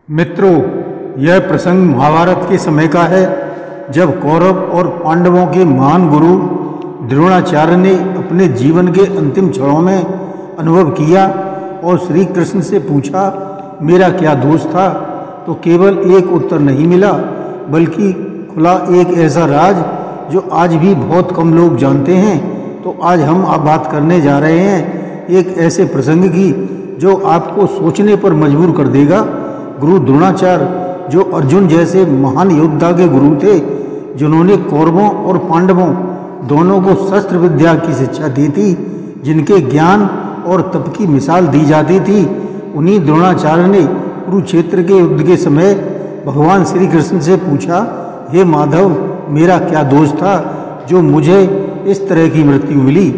मित्रों, यह प्रसंग महाभारत के समय का है, जब कौरव और पांडवों के महान गुरु द्रोणाचार्य ने अपने जीवन के अंतिम क्षणों में अनुभव किया और श्री कृष्ण से पूछा, मेरा क्या दोष था? तो केवल एक उत्तर नहीं मिला, बल्कि खुला एक ऐसा राज जो आज भी बहुत कम लोग जानते हैं। तो आज हम बात करने जा रहे हैं एक ऐसे प्रसंग की जो आपको सोचने पर मजबूर कर देगा। गुरु द्रोणाचार्य, जो अर्जुन जैसे महान योद्धा के गुरु थे, जिन्होंने कौरवों और पांडवों दोनों को शस्त्र विद्या की शिक्षा दी थी, जिनके ज्ञान और तप की मिसाल दी जाती थी, उन्हीं द्रोणाचार्य ने कुरुक्षेत्र के युद्ध के समय भगवान श्री कृष्ण से पूछा, हे माधव, मेरा क्या दोष था जो मुझे इस तरह की मृत्यु मिली?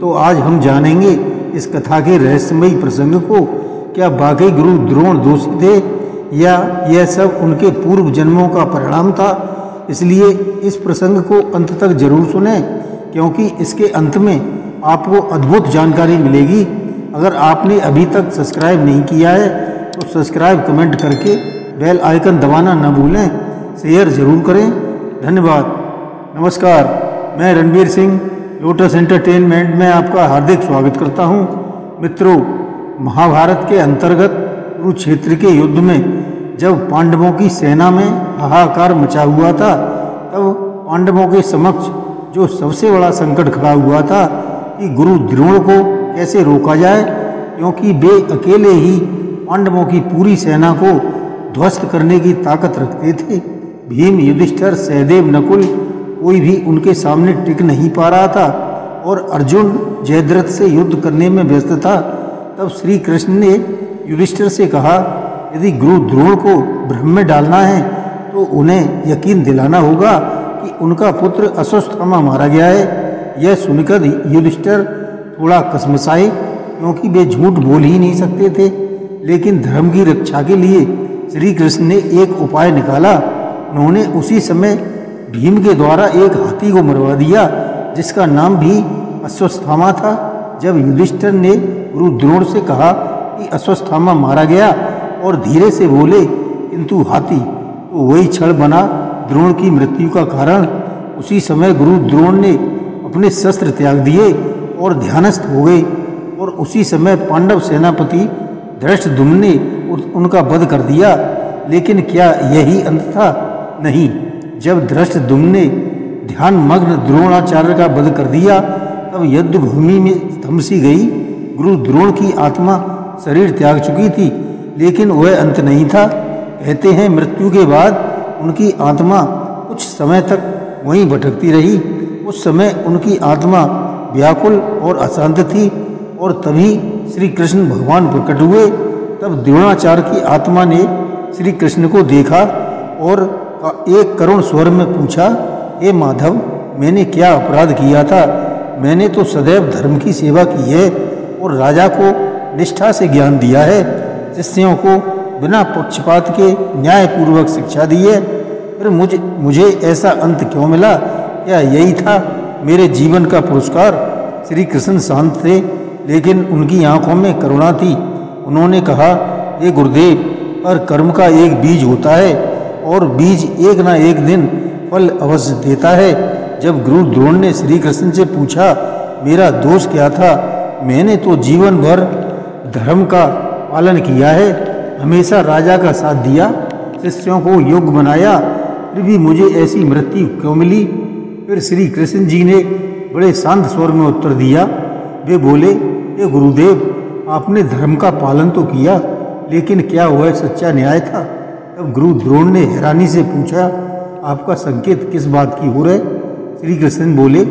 तो आज हम जानेंगे इस कथा के रहस्यमयी प्रसंग को। क्या वाकई गुरु द्रोण दोषी थे या यह सब उनके पूर्व जन्मों का परिणाम था? इसलिए इस प्रसंग को अंत तक जरूर सुनें, क्योंकि इसके अंत में आपको अद्भुत जानकारी मिलेगी। अगर आपने अभी तक सब्सक्राइब नहीं किया है तो सब्सक्राइब, कमेंट करके बेल आइकन दबाना न भूलें, शेयर जरूर करें। धन्यवाद। नमस्कार, मैं रणवीर सिंह लोटस एंटरटेनमेंट में आपका हार्दिक स्वागत करता हूं। मित्रों, महाभारत के अंतर्गत कुरुक्षेत्र के युद्ध में जब पांडवों की सेना में हाहाकार मचा हुआ था, तब पांडवों के समक्ष जो सबसे बड़ा संकट खड़ा हुआ था कि गुरु द्रोण को कैसे रोका जाए, क्योंकि वे अकेले ही पांडवों की पूरी सेना को ध्वस्त करने की ताकत रखते थे। भीम, युधिष्ठिर, सहदेव, नकुल, कोई भी उनके सामने टिक नहीं पा रहा था और अर्जुन जयद्रथ से युद्ध करने में व्यस्त था। तब श्री कृष्ण ने युधिष्ठिर से कहा, यदि गुरु द्रोण को भ्रम में डालना है तो उन्हें यकीन दिलाना होगा कि उनका पुत्र अश्वत्थामा मारा गया है। यह सुनकर युधिष्ठिर थोड़ा कसमसाए, क्योंकि वे झूठ बोल ही नहीं सकते थे। लेकिन धर्म की रक्षा के लिए श्री कृष्ण ने एक उपाय निकाला। उन्होंने उसी समय भीम के द्वारा एक हाथी को मरवा दिया, जिसका नाम भी अश्वत्थामा था। जब युधिष्ठिर ने गुरु द्रोण से कहा कि अश्वत्थामा मारा गया और धीरे से बोले, किंतु हाथी, तो वही क्षण बना द्रोण की मृत्यु का कारण। उसी समय गुरु द्रोण ने अपने शस्त्र त्याग दिए और ध्यानस्थ हो गए, और उसी समय पांडव सेनापति धृष्टद्युम्न ने उनका वध कर दिया। लेकिन क्या यही अंत था? नहीं। जब धृष्टद्युम्न ने ध्यान मग्न द्रोणाचार्य का वध कर दिया, तब युद्ध भूमि में थम सी गई। गुरु द्रोण की आत्मा शरीर त्याग चुकी थी, लेकिन वह अंत नहीं था। कहते हैं मृत्यु के बाद उनकी आत्मा कुछ समय तक वहीं भटकती रही। उस समय उनकी आत्मा व्याकुल और अशांत थी, और तभी श्री कृष्ण भगवान प्रकट हुए। तब द्रोणाचार्य की आत्मा ने श्री कृष्ण को देखा और एक करुण स्वर में पूछा, हे माधव, मैंने क्या अपराध किया था? मैंने तो सदैव धर्म की सेवा की है और राजा को निष्ठा से ज्ञान दिया है, शिष्यों को बिना पक्षपात के न्यायपूर्वक शिक्षा दी है। फिर मुझे ऐसा अंत क्यों मिला? क्या यही था मेरे जीवन का पुरस्कार? श्री कृष्ण शांत थे, लेकिन उनकी आंखों में करुणा थी। उन्होंने कहा, हे गुरुदेव, हर कर्म का एक बीज होता है और बीज एक ना एक दिन फल अवश्य देता है। जब गुरु द्रोण ने श्री कृष्ण से पूछा, मेरा दोष क्या था? मैंने तो जीवन भर धर्म का पालन किया है, हमेशा राजा का साथ दिया, शिष्यों को योग्य बनाया, फिर भी मुझे ऐसी मृत्यु क्यों मिली? फिर श्री कृष्ण जी ने बड़े शांत स्वर में उत्तर दिया। वे बोले, हे गुरुदेव, आपने धर्म का पालन तो किया, लेकिन क्या वह सच्चा न्याय था? तब गुरु द्रोण ने हैरानी से पूछा, आपका संकेत किस बात की ओर है? श्री कृष्ण बोले,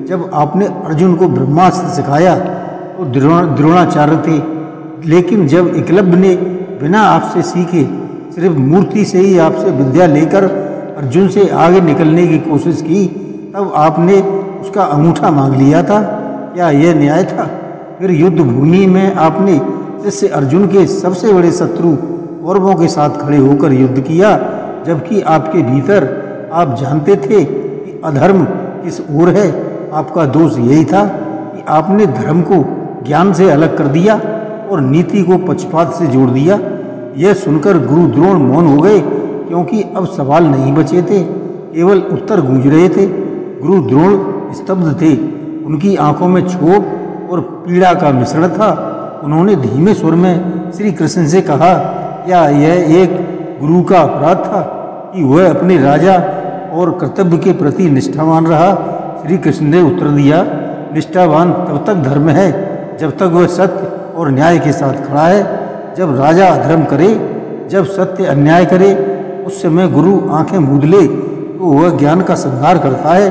जब आपने अर्जुन को ब्रह्मास्त्र सिखाया तो द्रोणाचार्य थे, लेकिन जब एकलव्य ने बिना आपसे सीखे सिर्फ मूर्ति से ही आपसे विद्या लेकर अर्जुन से आगे निकलने की कोशिश की, तब आपने उसका अंगूठा मांग लिया था। क्या यह न्याय था? फिर युद्ध भूमि में आपने शिष्य अर्जुन के सबसे बड़े शत्रु कौरवों के साथ खड़े होकर युद्ध किया, जबकि आपके भीतर आप जानते थे कि अधर्म किस ओर है। आपका दोष यही था कि आपने धर्म को ज्ञान से अलग कर दिया और नीति को पक्षपात से जोड़ दिया। यह सुनकर गुरु द्रोण मौन हो गए, क्योंकि अब सवाल नहीं बचे थे, केवल उत्तर गूंज रहे थे। गुरु द्रोण स्तब्ध थे, उनकी आंखों में क्षोभ और पीड़ा का मिश्रण था। उन्होंने धीमे स्वर में श्री कृष्ण से कहा, क्या यह एक गुरु का अपराध था कि वह अपने राजा और कर्तव्य के प्रति निष्ठावान रहा? श्री कृष्ण ने उत्तर दिया, निष्ठावान तब तक धर्म है जब तक वह सत्य और न्याय के साथ खड़ा है। जब राजा अधर्म करे, जब सत्य अन्याय करे, उस समय गुरु आंखें मूंद ले तो वह ज्ञान का संहार करता है।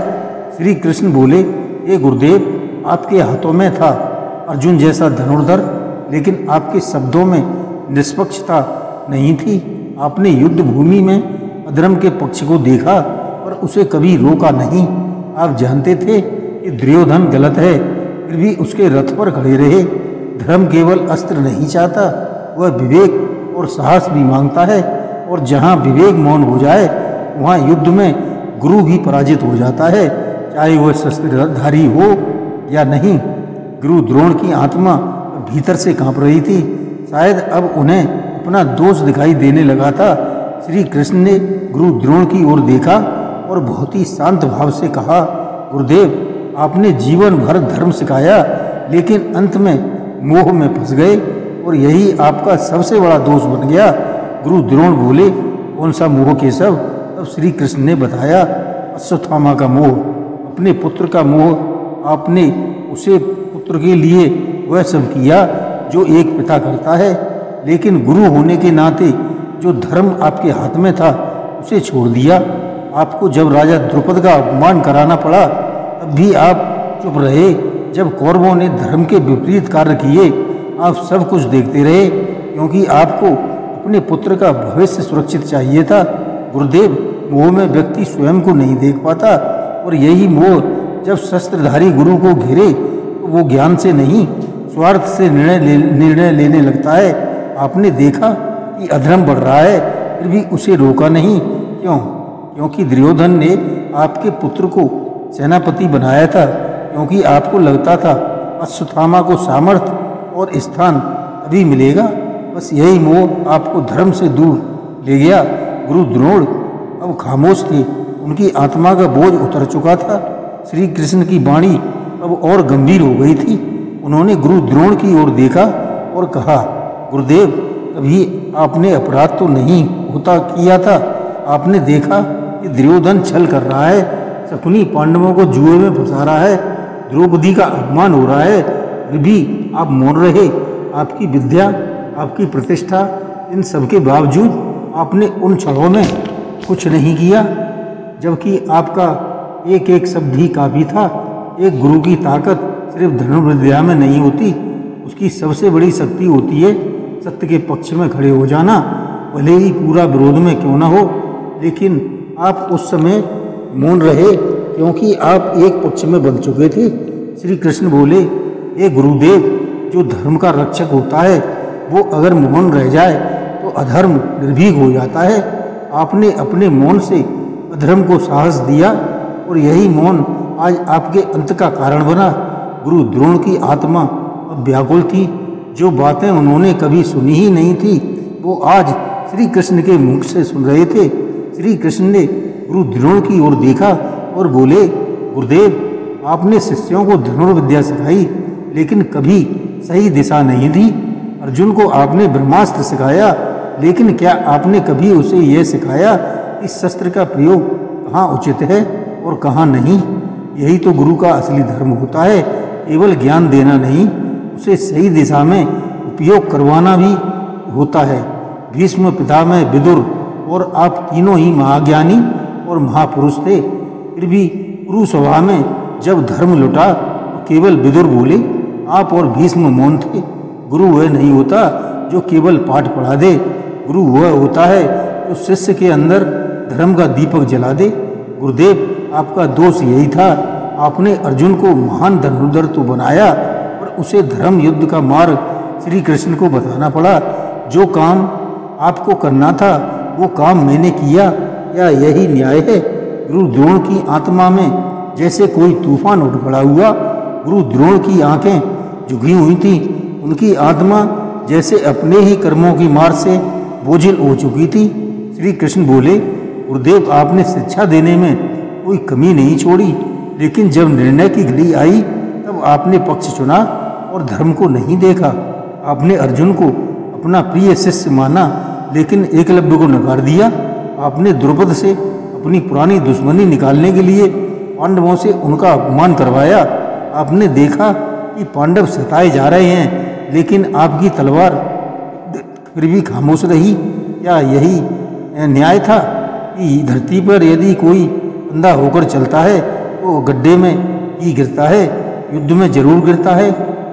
श्री कृष्ण बोले, हे गुरुदेव, आपके हाथों में था अर्जुन जैसा धनुर्धर, लेकिन आपके शब्दों में निष्पक्षता नहीं थी। आपने युद्ध भूमि में अधर्म के पक्ष को देखा पर उसे कभी रोका नहीं। आप जानते थे कि दुर्योधन गलत है, फिर भी उसके रथ पर खड़े रहे। धर्म केवल अस्त्र नहीं चाहता, वह विवेक और साहस भी मांगता है, और जहाँ विवेक मौन हो जाए वहाँ युद्ध में गुरु भी पराजित हो जाता है, चाहे वह शस्त्रधारी हो या नहीं। गुरु द्रोण की आत्मा भीतर से कांप रही थी, शायद अब उन्हें अपना दोष दिखाई देने लगा था। श्री कृष्ण ने गुरु द्रोण की ओर देखा और बहुत ही शांत भाव से कहा, गुरुदेव, आपने जीवन भर धर्म सिखाया, लेकिन अंत में मोह में फंस गए और यही आपका सबसे बड़ा दोष बन गया। गुरु द्रोण बोले, कौन सा मोह केशव? तब श्री कृष्ण ने बताया, अश्वत्थामा का मोह, अपने पुत्र का मोह। आपने उसे पुत्र के लिए वह सब किया जो एक पिता करता है, लेकिन गुरु होने के नाते जो धर्म आपके हाथ में था उसे छोड़ दिया। आपको जब राजा द्रुपद का अपमान कराना पड़ा तब भी आप चुप रहे। जब कौरवों ने धर्म के विपरीत कार्य किए आप सब कुछ देखते रहे, क्योंकि आपको अपने पुत्र का भविष्य सुरक्षित चाहिए था। गुरुदेव, मोह में व्यक्ति स्वयं को नहीं देख पाता, और यही मोह जब शस्त्रधारी गुरु को घेरे तो वो ज्ञान से नहीं स्वार्थ से निर्णय लेने लगता है। आपने देखा कि अधर्म बढ़ रहा है, फिर भी उसे रोका नहीं। क्यों? क्योंकि दुर्योधन ने आपके पुत्र को सेनापति बनाया था, क्योंकि आपको लगता था अश्वत्थामा को सामर्थ्य और स्थान तभी मिलेगा। बस यही मोह आपको धर्म से दूर ले गया। गुरु द्रोण अब खामोश थे, उनकी आत्मा का बोझ उतर चुका था। श्री कृष्ण की वाणी अब और गंभीर हो गई थी। उन्होंने गुरु द्रोण की ओर देखा और कहा, गुरुदेव, कभी आपने अपराध तो नहीं होता किया था। आपने देखा कि दुर्योधन छल कर रहा है, शकुनी पांडवों को जुए में फंसा रहा है, द्रौपदी का अपमान हो रहा है, फिर भी आप मौन रहे। आपकी विद्या, आपकी प्रतिष्ठा, इन सब के बावजूद आपने उन क्षणों में कुछ नहीं किया, जबकि आपका एक एक शब्द ही काफी था। एक गुरु की ताकत सिर्फ धनुर्विद्या में नहीं होती, उसकी सबसे बड़ी शक्ति होती है सत्य के पक्ष में खड़े हो जाना, भले ही पूरा विरोध में क्यों ना हो। लेकिन आप उस समय मौन रहे, क्योंकि आप एक पक्ष में बन चुके थे। श्री कृष्ण बोले, हे गुरुदेव, जो धर्म का रक्षक होता है वो अगर मौन रह जाए तो अधर्म निर्भीक हो जाता है। आपने अपने मौन से अधर्म को साहस दिया, और यही मौन आज आपके अंत का कारण बना। गुरु द्रोण की आत्मा अब व्याकुल थी। जो बातें उन्होंने कभी सुनी ही नहीं थी वो आज श्री कृष्ण के मुख से सुन रहे थे। श्री कृष्ण ने गुरु द्रोण की ओर देखा और बोले, गुरुदेव, आपने शिष्यों को धनुर्विद्या सिखाई, लेकिन कभी सही दिशा नहीं दी। अर्जुन को आपने ब्रह्मास्त्र सिखाया, लेकिन क्या आपने कभी उसे यह सिखाया कि शस्त्र का प्रयोग कहाँ उचित है और कहाँ नहीं? यही तो गुरु का असली धर्म होता है, केवल ज्ञान देना नहीं, उसे सही दिशा में उपयोग करवाना भी होता है। भीष्म, पितामह, विदुर और आप तीनों ही महाज्ञानी और महापुरुष थे, फिर भी कुरु सभा में जब धर्म लुटा तो केवल विदुर बोले, आप और भीष्म मौन थे। गुरु वह नहीं होता जो केवल पाठ पढ़ा दे, गुरु वह होता है जो शिष्य के अंदर धर्म का दीपक जला दे। गुरुदेव, आपका दोष यही था, आपने अर्जुन को महान धनुर्धर तो बनाया, पर उसे धर्म युद्ध का मार्ग श्री कृष्ण को बताना पड़ा। जो काम आपको करना था वो काम मैंने किया, या यही न्याय है? गुरु द्रोण की आत्मा में जैसे कोई तूफान उठ खड़ा हुआ। गुरु द्रोण की आंखें झुकी हुई थीं, उनकी आत्मा जैसे अपने ही कर्मों की मार से बोझिल हो चुकी थी। श्री कृष्ण बोले, गुरुदेव आपने शिक्षा देने में कोई कमी नहीं छोड़ी, लेकिन जब निर्णय की घड़ी आई तब आपने पक्ष चुना और धर्म को नहीं देखा। आपने अर्जुन को अपना प्रिय शिष्य माना, लेकिन एकलव्य को नकार दिया। आपने द्रौपद से अपनी पुरानी दुश्मनी निकालने के लिए पांडवों से उनका अपमान करवाया। आपने देखा कि पांडव सताए जा रहे हैं, लेकिन आपकी तलवार फिर भी खामोश रही। क्या यही न्याय था कि धरती पर यदि कोई अंधा होकर चलता है तो गड्ढे में ही गिरता है, युद्ध में जरूर गिरता है,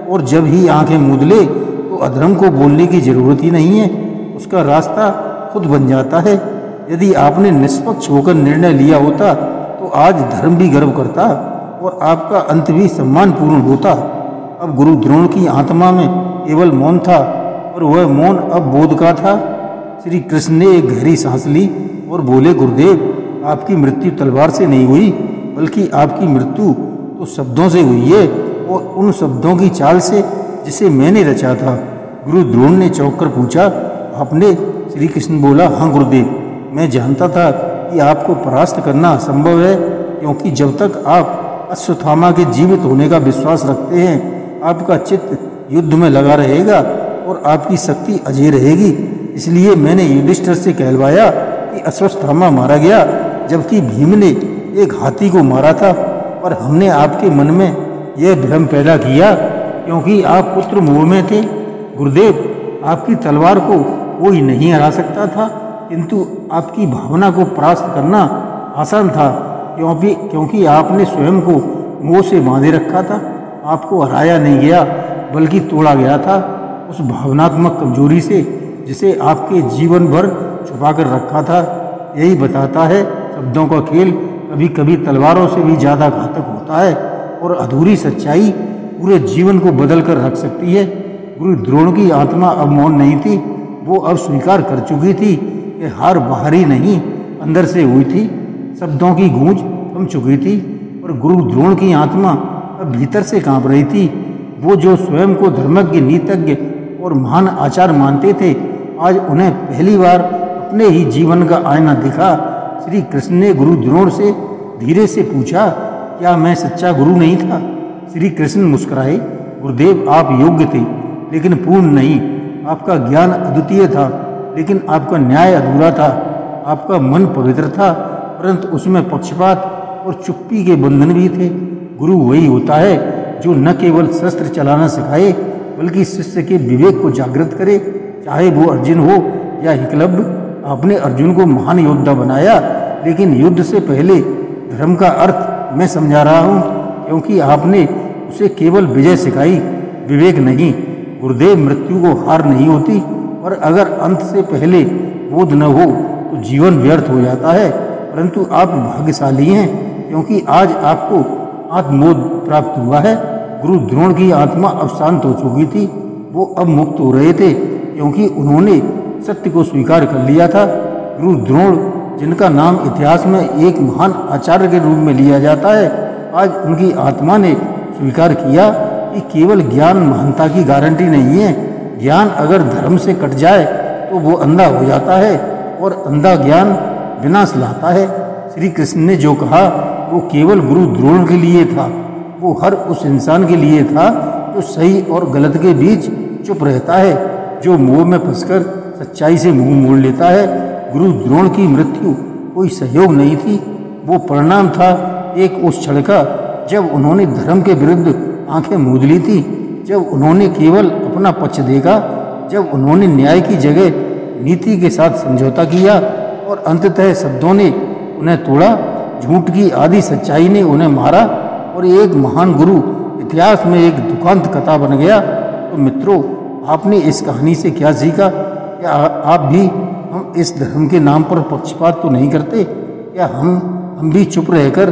और जब ही आंखें मूंद ले तो अधर्म को बोलने की जरूरत ही नहीं है, उसका रास्ता खुद बन जाता है। यदि आपने निष्पक्ष होकर निर्णय लिया होता तो आज धर्म भी गर्व करता और आपका अंत भी सम्मानपूर्ण होता। अब गुरु द्रोण की आत्मा में केवल मौन था, और वह मौन अब बोध का था। श्री कृष्ण ने एक गहरी सांस ली और बोले, गुरुदेव आपकी मृत्यु तलवार से नहीं हुई, बल्कि आपकी मृत्यु तो शब्दों से हुई है, और उन शब्दों की चाल से जिसे मैंने रचा था। गुरु द्रोण ने चौंक कर पूछा, आपने? श्री कृष्ण बोला, हाँ गुरुदेव, मैं जानता था कि आपको परास्त करना असंभव है, क्योंकि जब तक आप अश्वत्थामा के जीवित होने का विश्वास रखते हैं, आपका चित्त युद्ध में लगा रहेगा और आपकी शक्ति अजय रहेगी। इसलिए मैंने युधिष्ठिर से कहलवाया कि अश्वत्थामा मारा गया, जबकि भीम ने एक हाथी को मारा था। पर हमने आपके मन में यह भ्रम पैदा किया, क्योंकि आप पुत्र मोह में थे। गुरुदेव, आपकी तलवार को कोई नहीं हरा सकता था, किंतु आपकी भावना को परास्त करना आसान था, क्योंकि आपने स्वयं को मोह से बांधे रखा था। आपको हराया नहीं गया, बल्कि तोड़ा गया था उस भावनात्मक कमजोरी से जिसे आपके जीवन भर छुपा कर रखा था। यही बताता है, शब्दों का खेल कभी कभी तलवारों से भी ज़्यादा घातक होता है, और अधूरी सच्चाई पूरे जीवन को बदल कर रख सकती है। गुरु द्रोण की आत्मा अब मौन नहीं थी, वो अब स्वीकार कर चुकी थी कि हार बाहरी नहीं अंदर से हुई थी। शब्दों की गूंज थम चुकी थी, और गुरु द्रोण की आत्मा अब भीतर से कांप रही थी। वो जो स्वयं को धर्मज्ञ, नीतज्ञ और महान आचार्य मानते थे, आज उन्हें पहली बार अपने ही जीवन का आईना दिखा। श्री कृष्ण ने गुरु द्रोण से धीरे से पूछा, क्या मैं सच्चा गुरु नहीं था? श्री कृष्ण मुस्कुराए, गुरुदेव आप योग्य थे, लेकिन पूर्ण नहीं। आपका ज्ञान अद्वितीय था, लेकिन आपका न्याय अधूरा था। आपका मन पवित्र था, परंतु उसमें पक्षपात और चुप्पी के बंधन भी थे। गुरु वही होता है जो न केवल शस्त्र चलाना सिखाए, बल्कि शिष्य के विवेक को जागृत करे, चाहे वो अर्जुन हो या एकलव्य। आपने अर्जुन को महान योद्धा बनाया, लेकिन युद्ध से पहले धर्म का अर्थ मैं समझा रहा हूँ, क्योंकि आपने उसे केवल विजय सिखाई, विवेक नहीं। गुरुदेव, मृत्यु को हार नहीं होती, और अगर अंत से पहले बोध न हो तो जीवन व्यर्थ हो जाता है। परंतु आप भाग्यशाली हैं, क्योंकि आज आपको आत्मबोध प्राप्त हुआ है। गुरु द्रोण की आत्मा अब शांत हो चुकी थी, वो अब मुक्त हो रहे थे, क्योंकि उन्होंने सत्य को स्वीकार कर लिया था। गुरु द्रोण, जिनका नाम इतिहास में एक महान आचार्य के रूप में लिया जाता है, आज उनकी आत्मा ने स्वीकार किया कि केवल ज्ञान महानता की गारंटी नहीं है। ज्ञान अगर धर्म से कट जाए तो वो अंधा हो जाता है, और अंधा ज्ञान विनाश लाता है। श्री कृष्ण ने जो कहा वो केवल गुरु द्रोण के लिए था, वो हर उस इंसान के लिए था जो सही और गलत के बीच चुप रहता है, जो मोह में फंसकर सच्चाई से मुंह मोड़ लेता है। गुरु द्रोण की मृत्यु कोई सहयोग नहीं थी, वो परिणाम था एक उस क्षण का जब उन्होंने धर्म के विरुद्ध आंखें मूंद ली थी, जब उन्होंने केवल अपना पक्ष देखा, जब उन्होंने न्याय की जगह नीति के साथ समझौता किया, और अंततः शब्दों ने उन्हें तोड़ा, झूठ की आधी सच्चाई ने उन्हें मारा, और एक महान गुरु इतिहास में एक दुखांत कथा बन गया। तो मित्रों, आपने इस कहानी से क्या सीखा? क्या आप भी हम इस धर्म के नाम पर पक्षपात तो नहीं करते? क्या हम भी चुप रहकर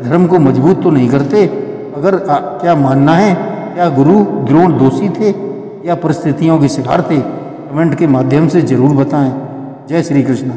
धर्म को मजबूत तो नहीं करते? अगर क्या मानना है, क्या गुरु द्रोण दोषी थे या परिस्थितियों के शिकार थे? कमेंट के माध्यम से जरूर बताएं। जय श्री कृष्ण।